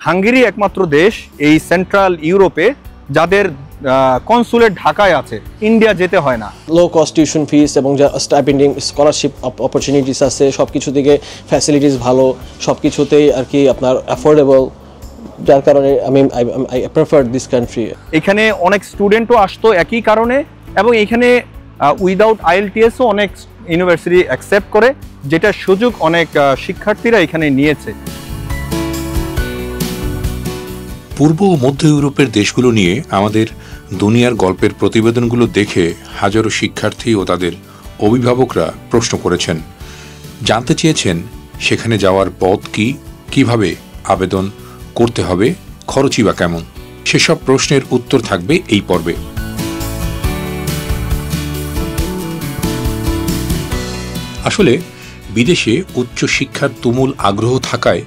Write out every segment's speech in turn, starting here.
Hungary একমাত্র দেশ এই সেন্ট্রাল ইউরোপে যাদের কনসুলেট ঢাকায় আছে, ইন্ডিয়া যেতে হয় না। লো কস্ট টিউশন ফিস এবং স্টাইপেন্ডিং স্কলারশিপ অপরচুনিটিস আছে, সব কিছু থেকে ফ্যাসিলিটিস ভালো, সব কিছুতেই আর কি আপনার অ্যাফোর্ডেবল, যার কারণে আই প্রেফার দিস কান্ট্রি। এখানে অনেক স্টুডেন্টও আসতো একই কারণে, এবং এখানে উইদাউট আইএলটিএসও অনেক ইউনিভার্সিটি অ্যাকসেপ্ট করে, যেটা সুযোগ অনেক শিক্ষার্থীরা এখানে নিয়েছে। পূর্ব ও মধ্য ইউরোপের দেশগুলো নিয়ে আমাদের দুনিয়ার গল্পের প্রতিবেদনগুলো দেখে হাজারো শিক্ষার্থী ও তাদের অভিভাবকরা প্রশ্ন করেছেন, জানতে চেয়েছেন সেখানে যাওয়ার পথ কি, কিভাবে আবেদন করতে হবে, খরচই বা কেমন। সেসব প্রশ্নের উত্তর থাকবে এই পর্বে। আসলে বিদেশে উচ্চশিক্ষার তুমুল আগ্রহ থাকায়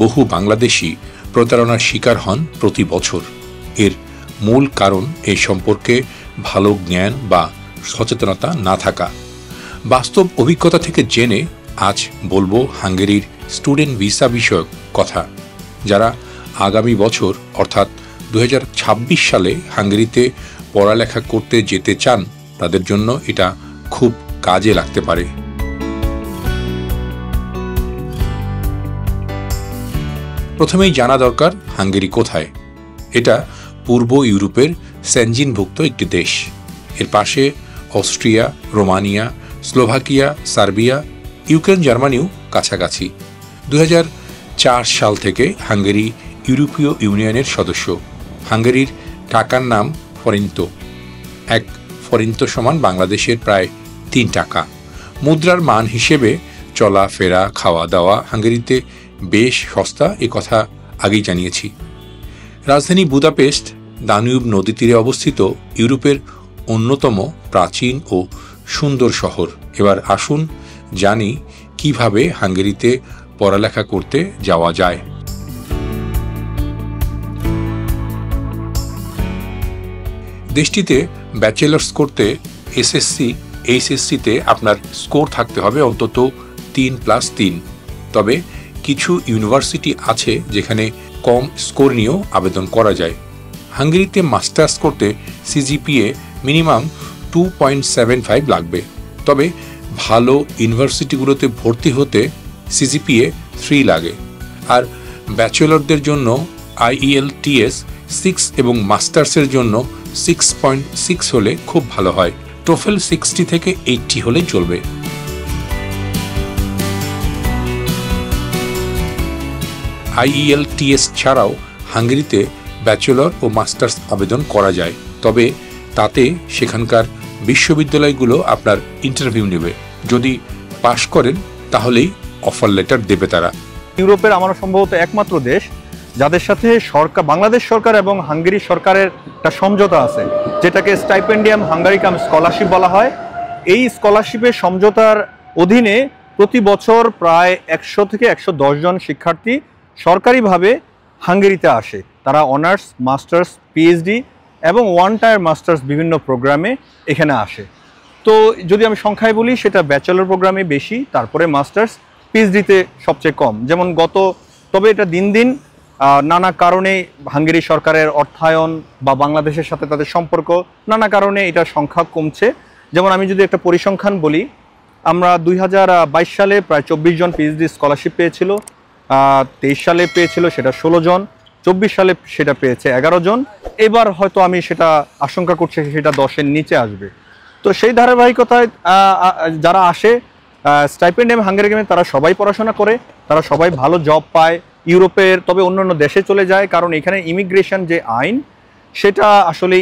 বহু বাংলাদেশি প্রতারণার শিকার হন প্রতি বছর। এর মূল কারণ এই সম্পর্কে ভালো জ্ঞান বা সচেতনতা না থাকা। বাস্তব অভিজ্ঞতা থেকে জেনে আজ বলবো হাঙ্গেরির স্টুডেন্ট ভিসা বিষয়ক কথা। যারা আগামী বছর অর্থাৎ 2026 সালে হাঙ্গেরিতে পড়ালেখা করতে যেতে চান, তাদের জন্য এটা খুব কাজে লাগতে পারে। প্রথমেই জানা দরকার হাঙ্গেরি কোথায়। এটা পূর্ব ইউরোপের সেনজিনভুক্ত একটি দেশ। এর পাশে Austria, Romania, Slovakia, Serbia, Ukraine, জার্মানিও কাছাকাছি। 2004 সাল থেকে হাঙ্গেরি ইউরোপীয় ইউনিয়নের সদস্য। হাঙ্গেরির টাকার নাম ফরিন্ত। এক ফরিন্ত সমান বাংলাদেশের প্রায় 3 টাকা। মুদ্রার মান হিসেবে চলাফেরা, খাওয়া দাওয়া হাঙ্গেরিতে বেশ সস্তা, এ কথা আগেই জানিয়েছি। রাজধানী বুদাপেস্ট দানুব নদী তীরে অবস্থিত ইউরোপের অন্যতম প্রাচীন ও সুন্দর শহর। এবার আসুন জানি কিভাবে হাঙ্গেরিতে পড়ালেখা করতে যাওয়া যায়। দেশটিতে ব্যাচেলার্স করতে এসএসসি, এইচএসসিতে আপনার স্কোর থাকতে হবে অন্তত 3+3। তবে কিছু ইউনিভার্সিটি আছে যেখানে কম স্কোর নিয়েও আবেদন করা যায়। হাঙ্গেরিতে মাস্টার্স করতে সিজিপিএ মিনিমাম 2.75 লাগবে। তবে ভালো ইউনিভার্সিটিগুলোতে ভর্তি হতে সিজিপিএ 3 লাগে। আর ব্যাচেলরদের জন্য আইইএলটিএস 6 এবং মাস্টার্সের জন্য 6.6 হলে খুব ভালো হয়। টোফেল 60 থেকে 80 হলে চলবে। আইইএলটিএস ছাড়াও হাঙ্গেরিতে ব্যাচেলর ও মাস্টার্স আবেদন করা যায়। তবে তাতে সেখানকার বিশ্ববিদ্যালয়গুলো আপনার ইন্টারভিউ নেবে। যদি পাশ করেন তাহলেই অফার লেটার দেবে তারা। ইউরোপের আমার সম্ভবত একমাত্র দেশ যাদের সাথে বাংলাদেশ সরকার এবং হাঙ্গেরি সরকারের একটা সমঝোতা আছে, যেটাকে স্টাইপেন্ডিয়াম হাঙ্গারিকাম স্কলারশিপ বলা হয়। এই স্কলারশিপের সমঝোতার অধীনে প্রতি বছর প্রায় 100 থেকে 110 জন শিক্ষার্থী সরকারিভাবে হাঙ্গেরিতে আসে। তারা অনার্স, মাস্টার্স, পিএইচডি এবং 1 টায়ার মাস্টার্স বিভিন্ন প্রোগ্রামে এখানে আসে। তো যদি আমি সংখ্যায় বলি, সেটা ব্যাচেলর প্রোগ্রামে বেশি, তারপরে মাস্টার্স, পিএইচডিতে সবচেয়ে কম। যেমন তবে এটা দিন দিন নানা কারণে হাঙ্গেরি সরকারের অর্থায়ন বা বাংলাদেশের সাথে তাদের সম্পর্ক, নানা কারণে এটার সংখ্যা কমছে। যেমন আমি যদি একটা পরিসংখ্যান বলি, আমরা 2022 সালে প্রায় 24 জন পিএইচডি স্কলারশিপ পেয়েছিল, 23 সালে পেয়েছিল সেটা 16 জন, 24 সালে সেটা পেয়েছে 11 জন। এবার হয়তো আমি সেটা আশঙ্কা করছি সেটা 10-এর নিচে আসবে। তো সেই ধারাবাহিকতায় যারা আসে স্টাইপেন্ডিয়াম হাঙ্গেরিকামে, তারা সবাই পড়াশোনা করে, তারা সবাই ভালো জব পায় ইউরোপের, তবে অন্যান্য দেশে চলে যায়। কারণ এখানে ইমিগ্রেশন যে আইন, সেটা আসলে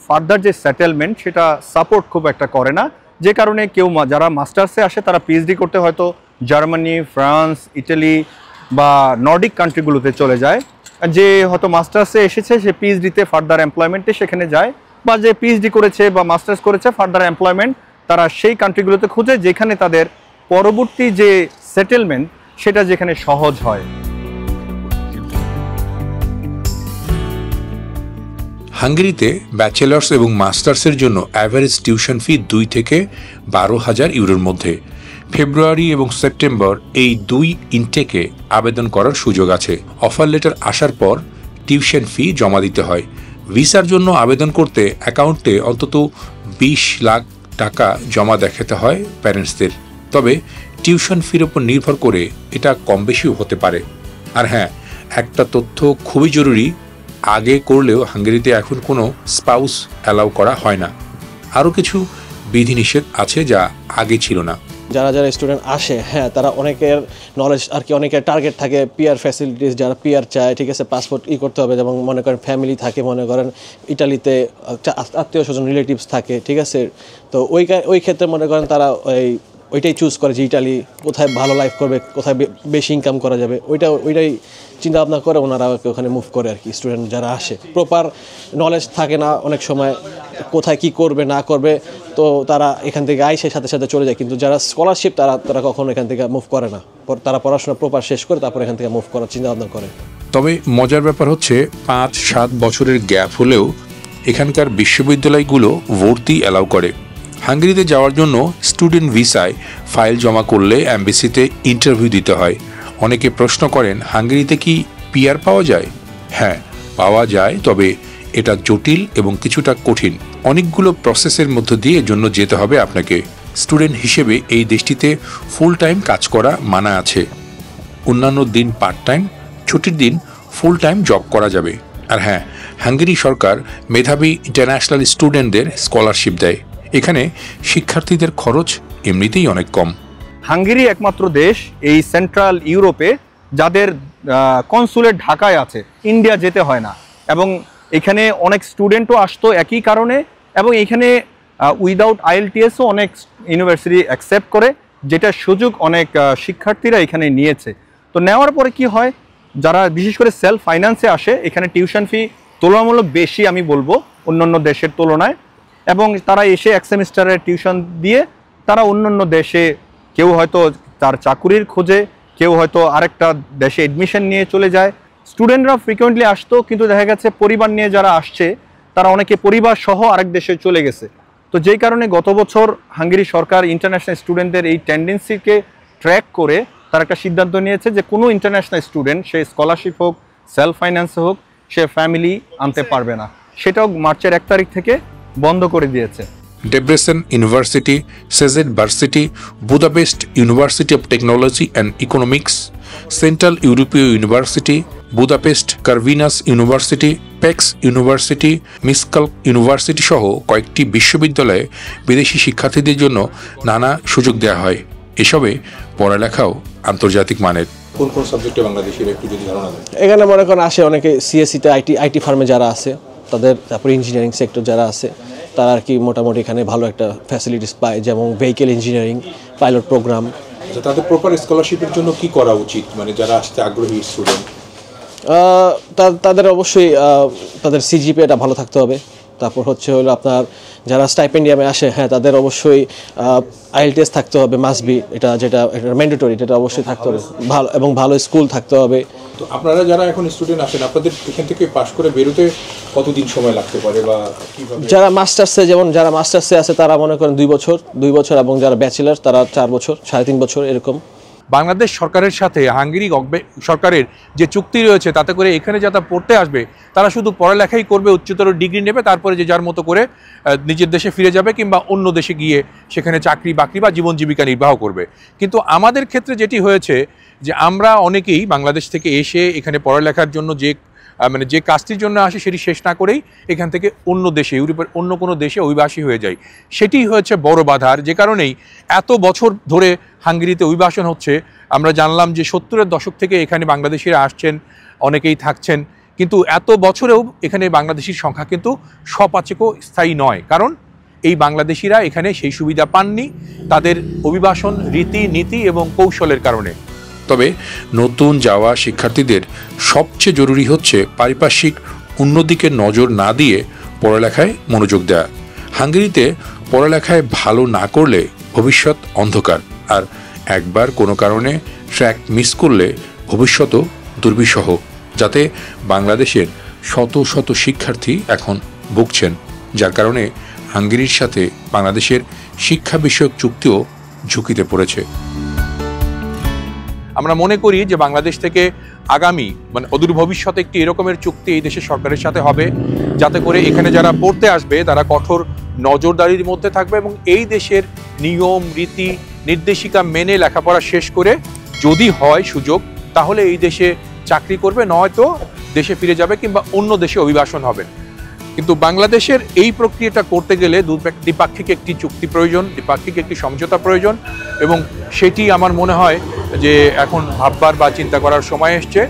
ফার্দার যে সেটেলমেন্ট, সেটা সাপোর্ট খুব একটা করে না। যে কারণে যারা মাস্টার্সে আসে তারা পিএইচডি করতে হয়তো জার্মানি, ফ্রান্স, ইটালি বা নর্ডিক কান্ট্রিগুলোতে চলে যায়। যে হয়তো মাস্টার্সে এসেছে সে পিএইচডিতে ফার্দার এমপ্লয়মেন্টে সেখানে যায়, বা যে পিএইচডি করেছে বা মাস্টার্স করেছে ফার্দার এমপ্লয়মেন্ট তারা সেই কান্ট্রিগুলোতে খুঁজে, যেখানে তাদের পরবর্তী যে সেটেলমেন্ট সেটা যেখানে সহজ হয়। হাঙ্গেরিতে ব্যাচেলার্স এবং মাস্টার্সের জন্য অ্যাভারেজ টিউশন ফি 2 থেকে 12,000 ইউরোর মধ্যে। ফেব্রুয়ারি এবং সেপ্টেম্বর এই 2 ইনটেকে আবেদন করার সুযোগ আছে। অফার লেটার আসার পর টিউশন ফি জমা দিতে হয়। ভিসার জন্য আবেদন করতে অ্যাকাউন্টে অন্তত 20 লাখ টাকা জমা দেখাতে হয় প্যারেন্টসদের। তবে টিউশন ফির উপর নির্ভর করে এটা কম বেশিও হতে পারে। আর হ্যাঁ, একটা তথ্য খুবই জরুরি, আগে করলেও হাঙ্গেরিতে এখন কোনো স্পাউস অ্যালাউ করা হয় না। আরও কিছু বিধিনিষেধ আছে যা আগে ছিল না। যারা যারা স্টুডেন্ট আসে, হ্যাঁ, তারা অনেকের নলেজ আর কি, অনেকের টার্গেট থাকে পিআর ফ্যাসিলিটিস, যারা পিআর চায়, ঠিক আছে, পাসপোর্ট করতে হবে, যেমন মনে করেন ফ্যামিলি থাকে, মনে করেন ইটালিতে আত্মীয় স্বজন রিলেটিভস থাকে, ঠিক আছে। তো ওই ক্ষেত্রে মনে করেন তারা ওইটাই চুজ করে যে ইটালি কোথায় ভালো লাইফ করবে, কোথায় বেশি ইনকাম করা যাবে, ওইটাই চিন্তা ভাবনা করে ওনারা ওখানে মুভ করে আর কি। স্টুডেন্ট যারা আসে প্রপার নলেজ থাকে না অনেক সময়, কোথায় কি করবে না করবে, তো তারা এখান থেকে আইসে সাথে সাথে চলে যায়। কিন্তু যারা স্কলারশিপ তারা কখনো এখান থেকে মুভ করে না, তারা পড়াশোনা প্রপার শেষ করে তারপর এখান থেকে মুভ করার চিন্তা ভাবনা করে। তবে মজার ব্যাপার হচ্ছে 5-7 বছরের গ্যাপ হলেও এখানকার বিশ্ববিদ্যালয়গুলো ভর্তি অ্যালাউ করে। হাঙ্গেরিতে যাওয়ার জন্য স্টুডেন্ট ভিসায় ফাইল জমা করলে অ্যাম্বাসিতে ইন্টারভিউ দিতে হয়। অনেকে প্রশ্ন করেন, হাঙ্গেরিতে কি পিআর পাওয়া যায়? হ্যাঁ, পাওয়া যায়, তবে এটা জটিল এবং কিছুটা কঠিন। অনেকগুলো প্রসেসের মধ্য দিয়ে জন্য যেতে হবে আপনাকে। স্টুডেন্ট হিসেবে এই দেশটিতে ফুল টাইম কাজ করা মানা আছে। অন্যান্য দিন পার্ট টাইম, ছুটির দিন ফুল টাইম জব করা যাবে। আর হ্যাঁ, হাঙ্গেরি সরকার মেধাবী ইন্টারন্যাশনাল স্টুডেন্টদের স্কলারশিপ দেয়। এখানে শিক্ষার্থীদের খরচ এমনিতেই অনেক কম। হাঙ্গেরি একমাত্র দেশ এই সেন্ট্রাল ইউরোপে যাদের কনসুলেট ঢাকায় আছে, ইন্ডিয়া যেতে হয় না। এবং এখানে অনেক স্টুডেন্টও আসতো একই কারণে, এবং এখানে উইদাউট আইএলটিএসও অনেক ইউনিভার্সিটি অ্যাকসেপ্ট করে, যেটা সুযোগ অনেক শিক্ষার্থীরা এখানে নিয়েছে। তো নেওয়ার পরে কি হয়, যারা বিশেষ করে সেলফ ফাইন্যান্সে আসে, এখানে টিউশন ফি তুলনামূলক বেশি আমি বলবো অন্যান্য দেশের তুলনায়। এবং তারা এসে 1 সেমিস্টারের টিউশন দিয়ে তারা অন্যান্য দেশে, কেউ হয়তো তার চাকুরির খোঁজে, কেউ হয়তো আরেকটা দেশে এডমিশন নিয়ে চলে যায়। স্টুডেন্টরা ফ্রিকুয়েন্টলি আসতো, কিন্তু দেখা গেছে পরিবার নিয়ে যারা আসছে তারা অনেকে পরিবার সহ আরেক দেশে চলে গেছে। তো যেই কারণে গত বছর হাঙ্গেরি সরকার ইন্টারন্যাশনাল স্টুডেন্টদের এই টেন্ডেন্সিকে ট্র্যাক করে তারা একটা সিদ্ধান্ত নিয়েছে যে কোনো ইন্টারন্যাশনাল স্টুডেন্ট, সে স্কলারশিপ হোক, সেলফ ফাইন্যান্স হোক, সে ফ্যামিলি আনতে পারবে না। সেটাও মার্চের 1 তারিখ থেকে বন্ধ করে দিয়েছে। Debrecen university, Szeged varsity, Budapest university of technology and economics, central European university, Budapest Corvinus university, Pecs university, Miskolc university সহ কয়েকটি বিশ্ববিদ্যালয়ে বিদেশি শিক্ষার্থীদের জন্য নানা সুযোগ দেওয়া হয়। এসবে পড়ালেখাও আন্তর্জাতিক মানের। কোন কোন সাবজেক্টে বাংলাদেশের একটু যদি ধারণা দেন? এখানে মনে করেন আসে অনেকে সিএসসিতে, আইটি ফার্মে যারা আছে তাদের, তারপরে ইঞ্জিনিয়ারিং সেক্টর যারা আছে তারা আর কি মোটামুটি এখানে ভালো একটা ফ্যাসিলিটিস পায়, যেমন ভেহিকেল ইঞ্জিনিয়ারিং, পাইলট প্রোগ্রাম। তাদের প্রপার স্কলারশিপের জন্য কি করা উচিত, মানে যারা আসতে আগ্রহী স্টুডেন্ট? তাদের অবশ্যই তাদের সিজিপিএটা ভালো থাকতে হবে। তারপর হলো আপনার যারা স্টাইপেন্ডিয়ামে আসে, হ্যাঁ, তাদের অবশ্যই আইএলটিএস থাকতে হবে, মাস্ট বি, এটা ম্যান্ডেটরি, এটা অবশ্যই থাকতে হবে, ভালো এবং ভালো স্কুল থাকতে হবে। তো আপনারা যারা এখন স্টুডেন্ট আসেন, আপনাদের এখান থেকে পাশ করে বেরোতে কতদিন সময় লাগতে পারে বা কিভাবে? যারা মাস্টার্সে আছে তারা মনে করেন 2 বছর, এবং যারা ব্যাচেলার তারা 4 বছর, 3.5 বছর এরকম। বাংলাদেশ সরকারের সাথে হাঙ্গেরি সরকারের যে চুক্তি রয়েছে, তাতে করে এখানে যারা পড়তে আসবে তারা শুধু পড়ালেখাই করবে, উচ্চতর ডিগ্রি নেবে, তারপরে যে যার মতো করে নিজের দেশে ফিরে যাবে কিংবা অন্য দেশে গিয়ে সেখানে চাকরি বাকরি বা জীবন জীবিকা নির্বাহ করবে। কিন্তু আমাদের ক্ষেত্রে যেটি হয়েছে যে আমরা অনেকেই বাংলাদেশ থেকে এসে এখানে পড়ালেখার জন্য যে কাজটির জন্য আসে সেটি শেষ না করেই এখান থেকে অন্য দেশে, ইউরোপের অন্য কোনো দেশে অভিবাসী হয়ে যায়। সেটি হচ্ছে বড় বাধার, যে কারণেই এত বছর ধরে হাঙ্গেরিতে অভিবাসন হচ্ছে। আমরা জানলাম যে 70-এর দশক থেকে এখানে বাংলাদেশিরা আসছেন, অনেকেই থাকছেন, কিন্তু এত বছরেও এখানে বাংলাদেশির সংখ্যা কিন্তু সপাচেকও স্থায়ী নয়। কারণ এই বাংলাদেশিরা এখানে সেই সুবিধা পাননি তাদের অভিবাসন রীতি নীতি এবং কৌশলের কারণে। তবে নতুন যাওয়া শিক্ষার্থীদের সবচেয়ে জরুরি হচ্ছে পারিপার্শ্বিক অন্যদিকে নজর না দিয়ে পড়ালেখায় মনোযোগ দেওয়া। হাঙ্গেরিতে পড়ালেখায় ভালো না করলে ভবিষ্যৎ অন্ধকার, আর একবার কোনো কারণে ট্র্যাক মিস করলে ভবিষ্যৎও দুর্বিষহ, যাতে বাংলাদেশের শত শত শিক্ষার্থী এখন ভুগছেন। যার কারণে হাঙ্গেরির সাথে বাংলাদেশের শিক্ষা বিষয়ক চুক্তিও ঝুঁকিতে পড়েছে। আমরা মনে করি যে বাংলাদেশ থেকে আগামী অদূর ভবিষ্যতে একটি এরকমের চুক্তি এই দেশের সরকারের সাথে হবে, যাতে করে এখানে যারা পড়তে আসবে তারা কঠোর নজরদারির মধ্যে থাকবে এবং এই দেশের নিয়ম রীতি নির্দেশিকা মেনে লেখাপড়া শেষ করে যদি হয় সুযোগ তাহলে এই দেশে চাকরি করবে, নয়তো দেশে ফিরে যাবে কিংবা অন্য দেশে অভিবাসন হবে। কিন্তু বাংলাদেশের এই প্রক্রিয়াটা করতে গেলে দ্বিপাক্ষিক একটি চুক্তি প্রয়োজন, দ্বিপাক্ষিক একটি সমঝোতা প্রয়োজন এবং সেটি আমার মনে হয় যে এখন ভাববার বা চিন্তা করার সময় এসছে।